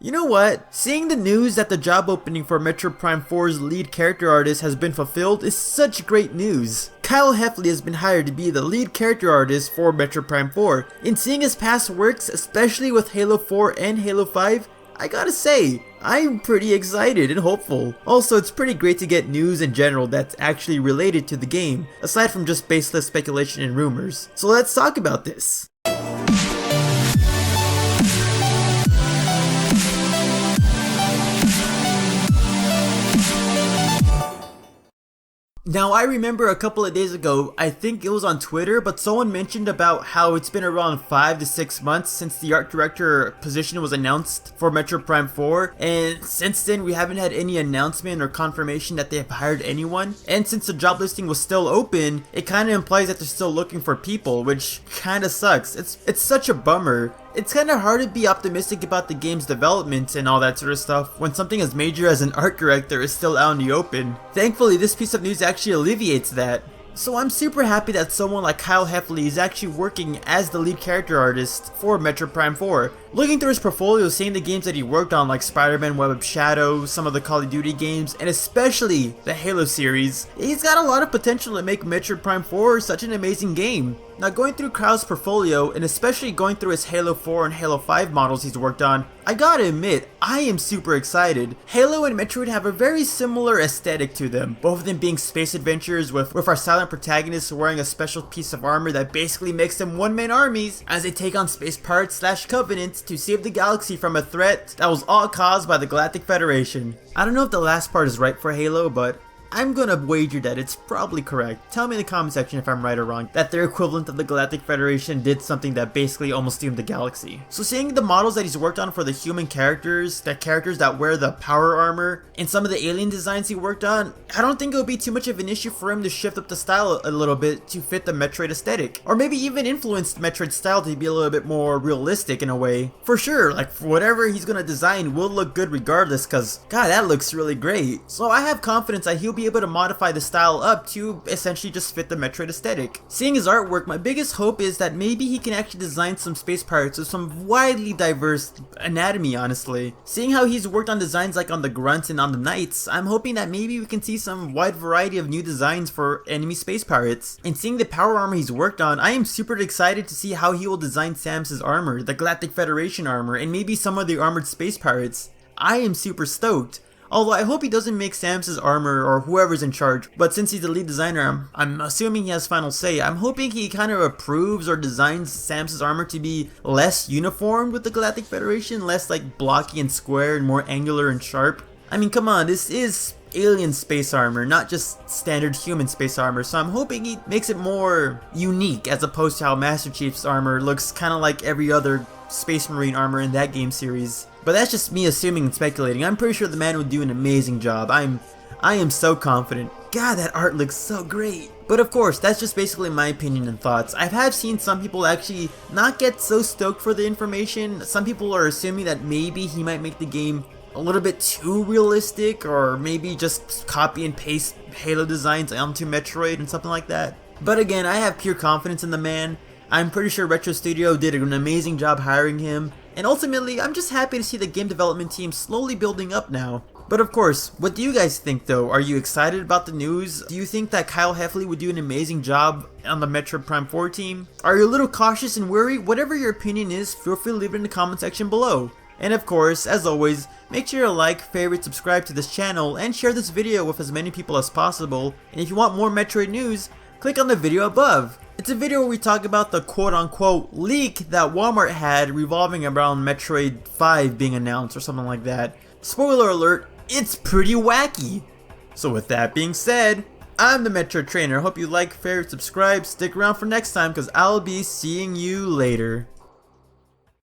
You know what? Seeing the news that the job opening for Metroid Prime 4's lead character artist has been fulfilled is such great news. Kyle Heffley has been hired to be the lead character artist for Metroid Prime 4, and seeing his past works, especially with Halo 4 and Halo 5, I gotta say, I'm pretty excited and hopeful. Also, it's pretty great to get news in general that's actually related to the game, aside from just baseless speculation and rumors. So let's talk about this. Now, I remember a couple of days ago, I think it was on Twitter, but someone mentioned about how it's been around 5 to 6 months since the art director position was announced for Metroid Prime 4, and since then we haven't had any announcement or confirmation that they have hired anyone, and since the job listing was still open, it kinda implies that they're still looking for people, which kinda sucks. It's such a bummer. It's kinda hard to be optimistic about the game's development and all that sort of stuff when something as major as an art director is still out in the open. Thankfully, this piece of news actually alleviates that. So I'm super happy that someone like Kyle Heffley is actually working as the lead character artist for Metroid Prime 4. Looking through his portfolio, seeing the games that he worked on like Spider-Man Web of Shadows, some of the Call of Duty games, and especially the Halo series, he's got a lot of potential to make Metroid Prime 4 such an amazing game. Now, going through Kyle's portfolio, and especially going through his Halo 4 and Halo 5 models he's worked on, I gotta admit, I am super excited. Halo and Metroid have a very similar aesthetic to them, both of them being space adventures with our silent protagonists wearing a special piece of armor that basically makes them one-man armies as they take on space pirates / covenants to save the galaxy from a threat that was all caused by the Galactic Federation. I don't know if the last part is right for Halo, but I'm gonna wager that it's probably correct. Tell me in the comment section if I'm right or wrong, that their equivalent of the Galactic Federation did something that basically almost doomed the galaxy. So seeing the models that he's worked on for the human characters, the characters that wear the power armor, and some of the alien designs he worked on, I don't think it would be too much of an issue for him to shift up the style a little bit to fit the Metroid aesthetic. Or maybe even influence Metroid style to be a little bit more realistic in a way. For sure, like whatever he's gonna design will look good regardless, cause god, that looks really great. So I have confidence that he'll be able to modify the style up to essentially just fit the Metroid aesthetic. Seeing his artwork, my biggest hope is that maybe he can actually design some space pirates with some widely diverse anatomy, honestly. Seeing how he's worked on designs like on the grunts and on the knights, I'm hoping that maybe we can see some wide variety of new designs for enemy space pirates. And seeing the power armor he's worked on, I am super excited to see how he will design Samus's armor, the Galactic Federation armor, and maybe some of the armored space pirates. I am super stoked. Although I hope he doesn't make Samus's armor or whoever's in charge, but since he's the lead designer, I'm assuming he has final say. I'm hoping he kind of approves or designs Samus's armor to be less uniform with the Galactic Federation, less like blocky and square and more angular and sharp. I mean, come on, this is alien space armor, not just standard human space armor, so I'm hoping he makes it more unique as opposed to how Master Chief's armor looks kind of like every other Space Marine armor in that game series. But that's just me assuming and speculating. I'm pretty sure the man would do an amazing job. I am so confident. God, that art looks so great. But of course, that's just basically my opinion and thoughts. I have seen some people actually not get so stoked for the information. Some people are assuming that maybe he might make the game a little bit too realistic, or maybe just copy and paste Halo designs onto Metroid and something like that. But again, I have pure confidence in the man. I'm pretty sure Retro Studio did an amazing job hiring him, and ultimately, I'm just happy to see the game development team slowly building up now. But of course, what do you guys think though? Are you excited about the news? Do you think that Kyle Heffley would do an amazing job on the Metroid Prime 4 team? Are you a little cautious and worried? Whatever your opinion is, feel free to leave it in the comment section below. And of course, as always, make sure to like, favorite, subscribe to this channel, and share this video with as many people as possible. And if you want more Metroid news, click on the video above. It's a video where we talk about the quote-unquote leak that Walmart had revolving around Metroid 5 being announced or something like that. Spoiler alert, it's pretty wacky. So with that being said, I'm the Metroid Trainer. Hope you like, favorite, subscribe, stick around for next time because I'll be seeing you later.